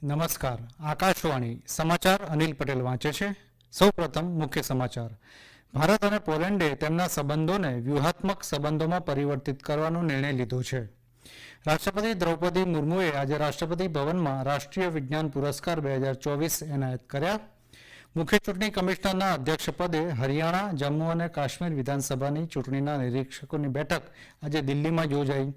નમસ્કાર. આકાશવાણી સમાચાર અનિલ પટેલ વાંચે છે. સૌપ્રથમ મુખ્ય સમાચાર. ભારત અને પોલેન્ડે તેમના સંબંધોને વ્યૂહાત્મક સંબંધોમાં પરિવર્તિત કરવાનો નિર્ણય લીધો છે. રાષ્ટ્રપતિ દ્રૌપદી મુર્મુએ આજે રાષ્ટ્રપતિ ભવનમાં રાષ્ટ્રીય વિજ્ઞાન પુરસ્કાર 2024 એનાયત કર્યા. મુખ્ય ચૂંટણી કમિશનરના અધ્યક્ષપદે હરિયાણા, જમ્મુ અને કાશ્મીર વિધાનસભાની ચૂંટણીના નિરીક્ષકોની બેઠક આજે દિલ્હીમાં યોજાઈ.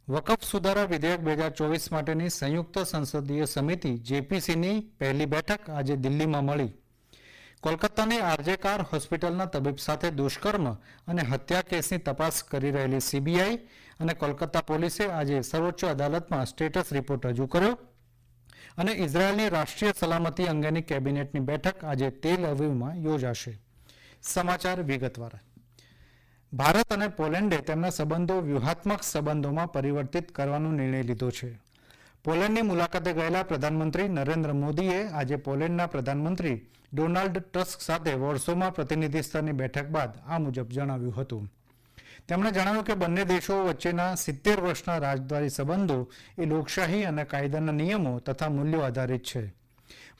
વકફ સુધારા વિધેયક 2024 માટેની સંયુક્ત સંસદીય સમિતિ જેપીસીની પહેલી બેઠક આજે દિલ્હીમાં મળી. કોલકાતાની આરજે કાર હોસ્પિટલના તબીબ સાથે દુષ્કર્મ અને હત્યા કેસની તપાસ કરી રહેલી સીબીઆઈ અને કોલકાતા પોલીસે આજે સર્વોચ્ચ અદાલતમાં સ્ટેટસ રિપોર્ટ રજૂ કર્યો. અને ઇઝરાયેલની રાષ્ટ્રીય સલામતી અંગેની કેબિનેટની બેઠક આજે તેલ અવીવમાં યોજાશે. સમાચાર વિગતવાર. ભારત અને પોલેન્ડે તેમના સંબંધો વ્યૂહાત્મક સંબંધોમાં પરિવર્તિત કરવાનો નિર્ણય લીધો છે. પોલેન્ડની મુલાકાતે ગયેલા પ્રધાનમંત્રી નરેન્દ્ર મોદીએ આજે પોલેન્ડના પ્રધાનમંત્રી ડોનાલ્ડ ટસ્ક સાથે વોર્સોમાં પ્રતિનિધિ સ્તરની બેઠક બાદ આ મુજબ જણાવ્યું હતું. તેમણે જણાવ્યું કે બંને દેશો વચ્ચેના 70 વર્ષના રાજદ્વારી સંબંધો એ લોકશાહી અને કાયદાના નિયમો તથા મૂલ્યો આધારિત છે.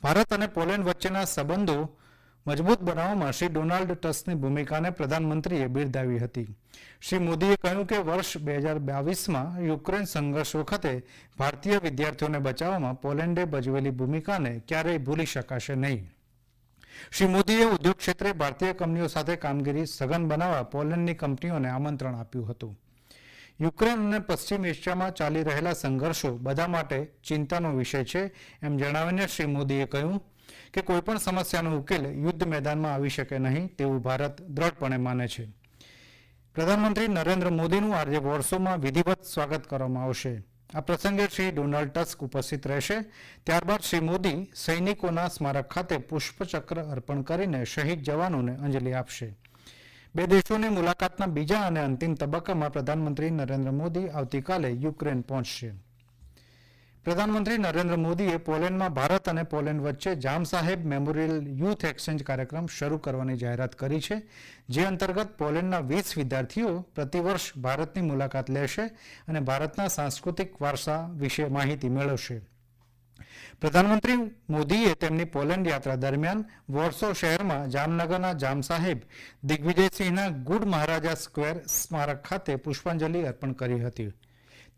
ભારત અને પોલેન્ડ વચ્ચેના સંબંધો મજબૂત બનાવવામાં શ્રી ડોનાલ્ડ ટસ્કની ભૂમિકાને પ્રધાનમંત્રીએ બિરદાવી હતી. શ્રી મોદીએ કહ્યું કે વર્ષ 2022માં યુક્રેન સંઘર્ષ વખતે ભારતીય વિદ્યાર્થીઓને બચાવવામાં પોલેન્ડે ભજવેલી ભૂમિકાને ક્યારેય ભૂલી શકાશે નહીં. શ્રી મોદીએ ઉદ્યોગ ક્ષેત્રે ભારતીય કંપનીઓ સાથે કામગીરી સઘન બનાવવા પોલેન્ડની કંપનીઓને આમંત્રણ આપ્યું હતું. યુક્રેન અને પશ્ચિમ એશિયામાં ચાલી રહેલા સંઘર્ષો બધા માટે ચિંતાનો વિષય છે એમ જણાવીને શ્રી મોદીએ કહ્યું કે કોઈપણ સમસ્યાનો ઉકેલ યુદ્ધ મેદાનમાં આવી શકે નહીં તેવું ભારત દ્રઢપણે માને છે. પ્રધાનમંત્રી નરેન્દ્ર મોદીનું આજે વોર્સોમાં વિધિવત સ્વાગત કરવામાં આવશે. આ પ્રસંગે શ્રી ડોનાલ્ડ ટસ્ક ઉપસ્થિત રહેશે. ત્યારબાદ શ્રી મોદી સૈનિકોના સ્મારક ખાતે પુષ્પચક્ર અર્પણ કરીને શહીદ જવાનોને અંજલિ આપશે. બે દેશોની મુલાકાતના બીજા અને અંતિમ તબક્કામાં પ્રધાનમંત્રી નરેન્દ્ર મોદી આવતીકાલે યુક્રેન પહોંચશે. પ્રધાનમંત્રી નરેન્દ્ર મોદીએ પોલેન્ડમાં ભારત અને પોલેન્ડ વચ્ચે જામ સાહેબ મેમોરિયલ યુથ એક્સચેન્જ કાર્યક્રમ શરૂ કરવાની જાહેરાત કરી છે, જે અંતર્ગત પોલેન્ડના 20 વિદ્યાર્થીઓ પ્રતિવર્ષ ભારતની મુલાકાત લેશે અને ભારતના સાંસ્કૃતિક વારસા વિશે માહિતી મેળવશે. પ્રધાનમંત્રી મોદીએ તેમની પોલેન્ડ યાત્રા દરમિયાન વોર્સો શહેરમાં જામનગરના જામ સાહેબ દિગ્વિજયસિંહના ગુડ મહારાજા સ્ક્વેર સ્મારક ખાતે પુષ્પાંજલિ અર્પણ કરી હતી.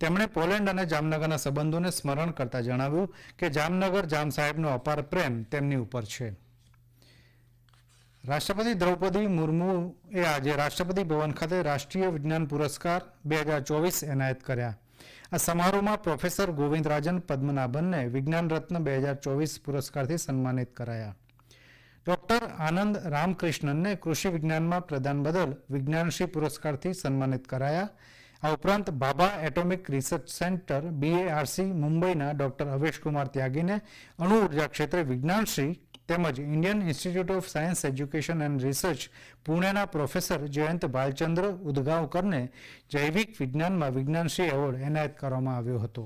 તેમણે પોલેન્ડ અને જામનગરના સંબંધોને સ્મરણ કરતા જણાવ્યું કે જામનગર જામ સાહેબનો અપાર પ્રેમ તેમની ઉપર છે. રાષ્ટ્રપતિ દ્રૌપદી મુર્મુએ આજે રાષ્ટ્રપતિ ભવન ખાતે રાષ્ટ્રીય વિજ્ઞાન પુરસ્કાર 2024 એનાયત કર્યા. આ સમારોહમાં પ્રોફેસર ગોવિંદરાજન પદ્મનાભનને વિજ્ઞાન રત્ન 2024 પુરસ્કારથી સન્માનિત કરાયા. ડોક્ટર આનંદ રામકૃષ્ણનને કૃષિ વિજ્ઞાનમાં પ્રદાન બદલ વિજ્ઞાનશ્રી પુરસ્કારથી સન્માનિત કરાયા. આ ઉપરાંત Bhabha atomic research centre BARC મુંબઈના ડોક્ટર અવેશકુમાર ત્યાગીને અણુ ઉર્જા ક્ષેત્રે વિજ્ઞાનશ્રી તેમજ Indian Institute of Science Education and Research પુણેના પ્રોફેસર જયંત ભાલચંદ્ર ઉદગાંવકરને જૈવિક વિજ્ઞાનમાં વિજ્ઞાનશ્રી એવોર્ડ એનાયત કરવામાં આવ્યો હતો.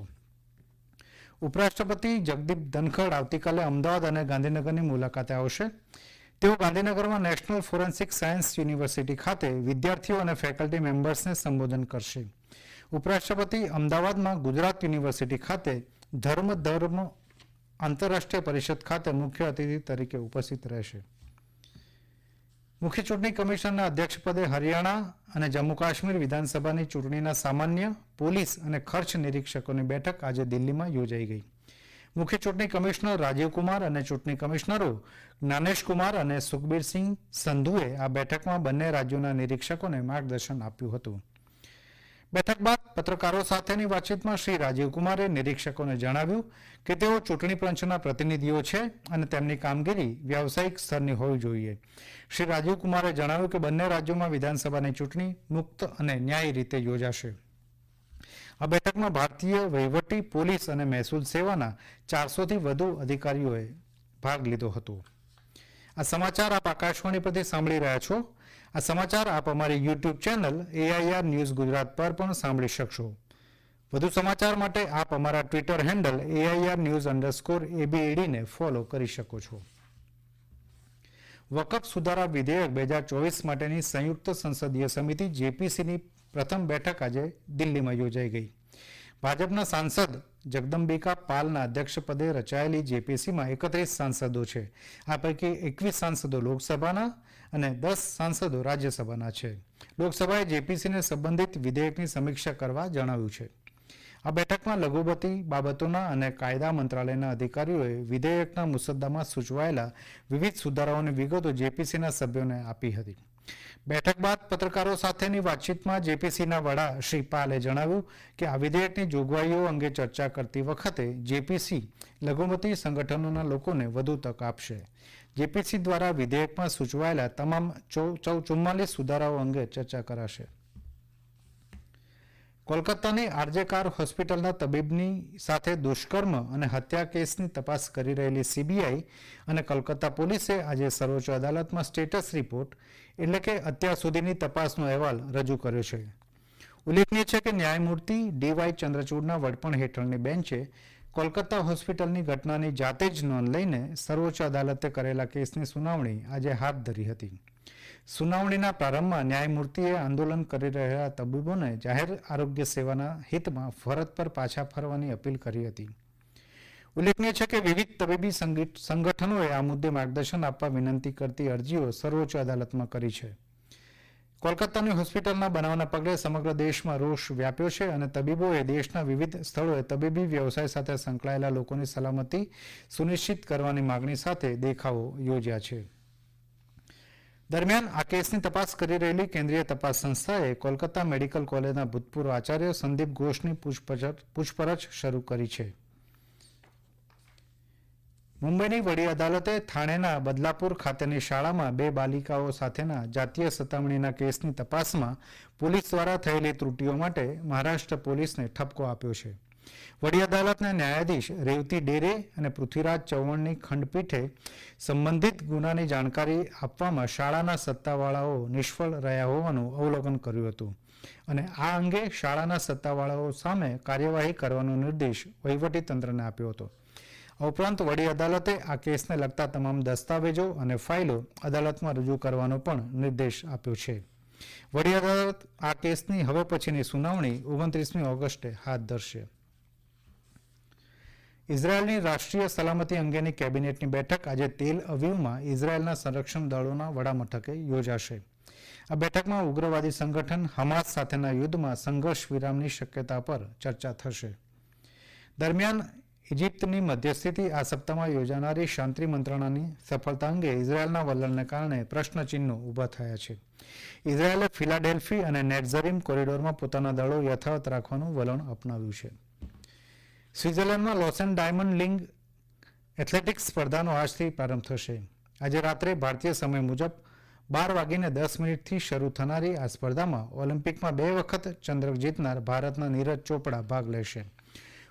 ઉપરાષ્ટ્રપતિ જગદીપ ધનખડ આવતીકાલે અમદાવાદ અને ગાંધીનગરની મુલાકાતે આવશે. તેઓ ગાંધીનગરમાં નેશનલ ફોરેન્સિક સાયન્સ યુનિવર્સિટી ખાતે વિદ્યાર્થીઓ અને ફેકલ્ટી મેમ્બર્સને સંબોધન કરશે. ઉપરાષ્ટ્રપતિ અમદાવાદમાં ગુજરાત યુનિવર્સિટી ખાતે ધર્મ આંતરરાષ્ટ્રીય પરિષદ ખાતે મુખ્ય અતિથિ તરીકે ઉપસ્થિત રહેશે. મુખ્ય ચૂંટણી કમિશનરના અધ્યક્ષપદે હરિયાણા અને જમ્મુ કાશ્મીર વિધાનસભાની ચૂંટણીના સામાન્ય, પોલીસ અને ખર્ચ નિરીક્ષકોની બેઠક આજે દિલ્હીમાં યોજાઈ ગઈ. મુખ્ય ચૂંટણી કમિશનર રાજીવ કુમાર અને ચૂંટણી કમિશનરો જ્ઞાનેશ કુમાર અને સુખબીરસિંહ સંધુએ આ બેઠકમાં બંને રાજ્યોના નિરીક્ષકોને માર્ગદર્શન આપ્યું હતું. બેઠક બાદ પત્રકારો સાથેની વાતચીતમાં શ્રી રાજીવ કુમારે નિરીક્ષકોને જણાવ્યું કે તેઓ ચૂંટણી પંચના પ્રતિનિધિઓ છે અને તેમની કામગીરી વ્યાવસાયિક સ્તરની હોવી જોઈએ. શ્રી રાજીવ કુમારે જણાવ્યું કે બંને રાજ્યોમાં વિધાનસભાની ચૂંટણી મુક્ત અને ન્યાયી રીતે યોજાશે. આ બેઠકમાં ભારતીય વહીવટી, પોલીસ અને મહેસૂલ સેવાના 400થી વધુ અધિકારીઓએ ભાગ લીધો હતો. આ સમાચાર આપ આકાશવાણી પરથી સાંભળી રહ્યા છો. આ સમાચાર આપ અમારી YouTube channel AIR news Gujarat પર પણ સાંભળી શકશો. વધુ સમાચાર માટે આપ અમારા ટ્વિટર હેન્ડલ AIR_news_ABED ને ફોલો કરી શકો છો. વકફ સુધારા વિધેયક 2024 માટેની સંયુક્ત સંસદીય સમિતિ જેપીસીની પ્રથમ બેઠક આજે દિલ્હીમાં યોજાઈ ગઈ. ભાજપના સાંસદ જગદંબિકા પાલના અધ્યક્ષપદે રચાયેલી જેપીસીમાં 31 સાંસદો છે. આ પૈકી 21 સાંસદો લોકસભાના અને 10 સાંસદો રાજ્યસભાના છે. લોકસભાએ જેપીસીને સંબંધિત વિધેયકની સમીક્ષા કરવા જણાવ્યું છે. આ બેઠકમાં લઘુમતી બાબતોના અને કાયદા મંત્રાલયના અધિકારીઓએ વિધેયકના મુસદ્દામાં સૂચવાયેલા વિવિધ સુધારાઓની વિગતો જેપીસીના સભ્યોને આપી હતી. બેઠક બાદ પત્રકારો સાથેની વાતચીતમાં જેપીસીના વડા શ્રી પાલે જણાવ્યું કે આ વિધેયકની જોગવાઈઓ અંગે ચર્ચા કરતી વખતે જેપીસી લઘુમતી સંગઠનોના લોકોને વધુ તક આપશે. જેપીસી દ્વારા વિધેયકમાં સૂચવાયેલા તમામ 44 સુધારાઓ અંગે ચર્ચા કરાશે. કોલકાતાની આરજે કાર હોસ્પિટલના તબીબની સાથે દુષ્કર્મ અને હત્યા કેસની તપાસ કરી રહેલી સીબીઆઈ અને કોલકાતા પોલીસે આજે સર્વોચ્ચ અદાલતમાં સ્ટેટસ રિપોર્ટ એટલે કે અત્યાર સુધીની તપાસનો અહેવાલ રજૂ કર્યો છે. ઉલ્લેખનીય છે કે ન્યાયમૂર્તિ ડીવાય ચંદ્રચૂડના વડપણ હેઠળની બેન્ચે કોલકાતા હોસ્પિટલની ઘટનાની જાતે જ નોંધ લઈને સર્વોચ્ચ અદાલતે કરેલા કેસની સુનાવણી આજે હાથ ધરી હતી. સુનાવણીના પ્રારંભમાં ન્યાયમૂર્તિએ આંદોલન કરી રહેલા તબીબોને જાહેર આરોગ્ય સેવાના હિતમાં ફરજ પર પાછા ફરવાની અપીલ કરી હતી. ઉલ્લેખનીય છે કે વિવિધ તબીબી સંગઠનોએ આ મુદ્દે માર્ગદર્શન આપવા વિનંતી કરતી અરજીઓ સર્વોચ્ચ અદાલતમાં કરી છે. કોલકાતાની હોસ્પિટલના બનાવના પગલે સમગ્ર દેશમાં રોષ વ્યાપ્યો છે અને તબીબોએ દેશના વિવિધ સ્થળોએ તબીબી વ્યવસાય સાથે સંકળાયેલા લોકોની સલામતી સુનિશ્ચિત કરવાની માગણી સાથે દેખાવો યોજ્યા છે. દરમિયાન આ કેસની તપાસ કરી રહેલી કેન્દ્રીય તપાસ સંસ્થાએ કોલકાતા મેડિકલ કોલેજના ભૂતપૂર્વ આચાર્ય સંદીપ ઘોષની પૂછપરછ શરૂ કરી છે. મુંબઈની વડી અદાલતે થાણેના બદલાપુર ખાતેની શાળામાં 2 બાલિકાઓ સાથેના જાતીય સતામણીના કેસની તપાસમાં પોલીસ દ્વારા થયેલી ત્રુટીઓ માટે મહારાષ્ટ્ર પોલીસને ઠપકો આપ્યો છે. વડી અદાલતના ન્યાયાધીશ રેવતી ડેરે અને પૃથ્વીરાજ ચૌહાણની ખંડપીઠે સંબંધિત ગુનાની જાણકારી આપવામાં શાળાના સત્તાવાળાઓ નિષ્ફળ રહ્યા હોવાનું અવલોકન કર્યું હતું અને આ અંગે શાળાના સત્તાવાળાઓ સામે કાર્યવાહી કરવાનો નિર્દેશ વહીવટીતંત્રને આપ્યો હતો. આ ઉપરાંત વડી અદાલતે આ કેસને લગતા તમામ દસ્તાવેજો અને ફાઇલો અદાલતમાં રજૂ કરવાનો પણ નિર્દેશ આપ્યો છે. વડી અદાલત આ કેસની હવે પછીની સુનાવણી 29મી ઓગસ્ટે હાથ ધરશે. ઇઝરાયેલની રાષ્ટ્રીય સલામતી અંગેની કેબિનેટની બેઠક આજે તેલ અવીવમાં ઇઝરાયેલના સંરક્ષણ દળોના વડામથકે યોજાશે. આ બેઠકમાં ઉગ્રવાદી સંગઠન હમાસ સાથેના યુદ્ધમાં સંઘર્ષ વિરામની શક્યતા પર ચર્ચા થશે. દરમિયાન ઇજિપ્તની મધ્યસ્થીથી આ સપ્તાહમાં યોજાનારી શાંતિ મંત્રણાની સફળતા અંગે ઇઝરાયેલના વલણને કારણે પ્રશ્નચિહ્નો ઊભા થયા છે. ઇઝરાયેલે ફિલાડેલ્ફી અને નેટઝરીમ કોરિડોરમાં પોતાના દળો યથાવત રાખવાનું વલણ અપનાવ્યું છે. સ્વિટ્ઝરલેન્ડમાં લોસેન ડાયમંડ લીગ એથ્લેટિક્સ સ્પર્ધાનો આજથી પ્રારંભ થશે. આજે રાત્રે ભારતીય સમય મુજબ 12:10 શરૂ થનારી આ સ્પર્ધામાં ઓલિમ્પિકમાં 2 વખત ચંદ્રક જીતનાર ભારતના નીરજ ચોપડા ભાગ લેશે.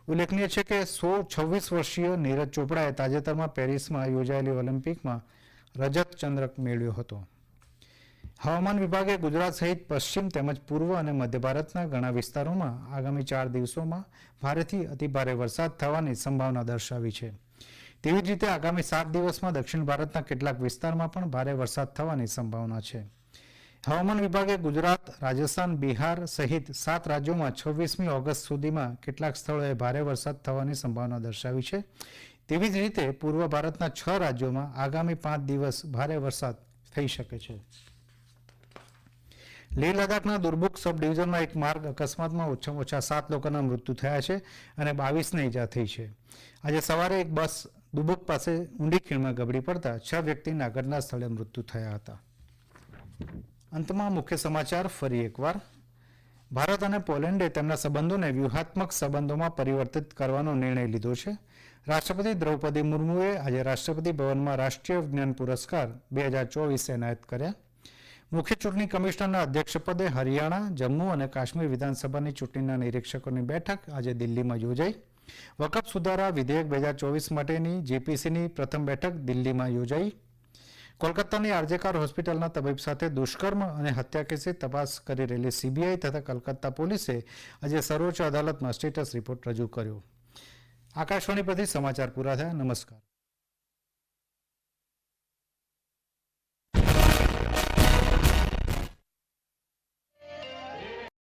ઉલ્લેખનીય છે કે 26 વર્ષીય નીરજ ચોપડાએ તાજેતરમાં પેરિસમાં યોજાયેલી ઓલિમ્પિકમાં રજત ચંદ્રક મેળવ્યો હતો. હવામાન વિભાગે ગુજરાત સહિત પશ્ચિમ તેમજ પૂર્વ અને મધ્ય ભારતના ઘણા વિસ્તારોમાં આગામી 4 દિવસોમાં ભારેથી અતિભારે વરસાદ થવાની સંભાવના દર્શાવી છે. તેવી જ રીતે આગામી 7 દિવસમાં દક્ષિણ ભારતના કેટલાક વિસ્તારમાં પણ ભારે વરસાદ થવાની સંભાવના છે. હવામાન વિભાગે ગુજરાત, રાજસ્થાન, બિહાર સહિત 7 રાજ્યોમાં 26મી ઓગસ્ટ સુધીમાં કેટલાક સ્થળોએ ભારે વરસાદ થવાની સંભાવના દર્શાવી છે. તેવી જ રીતે પૂર્વ ભારતના 6 રાજ્યોમાં આગામી 5 દિવસ ભારે વરસાદ થઈ શકે છે. લેહ લદ્દાખના દુર્બુક સબ ડિવિઝનમાં એક માર્ગ અકસ્માતમાં ઓછામાં ઓછા 7 લોકોના મૃત્યુ થયા છે અને 22ને ઈજા થઈ છે. આજે સવારે એક બસ દુબુક પાસે ઊંડી ખીણમાં ગબડી પડતા 6 વ્યક્તિના ઘટના સ્થળે મૃત્યુ થયા હતા. અંતમાં મુખ્ય સમાચાર ફરી એકવાર. ભારત અને પોલેન્ડે તેમના સંબંધોને વ્યૂહાત્મક સંબંધોમાં પરિવર્તિત કરવાનો નિર્ણય લીધો છે. રાષ્ટ્રપતિ દ્રૌપદી મુર્મુએ આજે રાષ્ટ્રપતિ ભવનમાં રાષ્ટ્રીય વિજ્ઞાન પુરસ્કાર 2024 એનાયત કર્યા. મુખ્ય ચૂંટણી કમિશનરના અધ્યક્ષપદે હરિયાણા, જમ્મુ અને કાશ્મીર વિધાનસભાની ચૂંટણીના નિરીક્ષકોની બેઠક આજે દિલ્હીમાં યોજાઈ. વકફ સુધારા વિધેયક 2024 માટેની જેપીસીની પ્રથમ બેઠક દિલ્હીમાં યોજાઈ. કોલકાતાની આરજે કાર હોસ્પિટલના તબીબ સાથે દુષ્કર્મ અને હત્યા કેસે તપાસ કરી રહેલી સીબીઆઈ તથા કોલકાતા પોલીસે આજે સર્વોચ્ચ અદાલતમાં સ્ટેટસ રિપોર્ટ રજૂ કર્યો. આકાશવાણી પરથી સમાચાર પૂરા થયા. નમસ્કાર.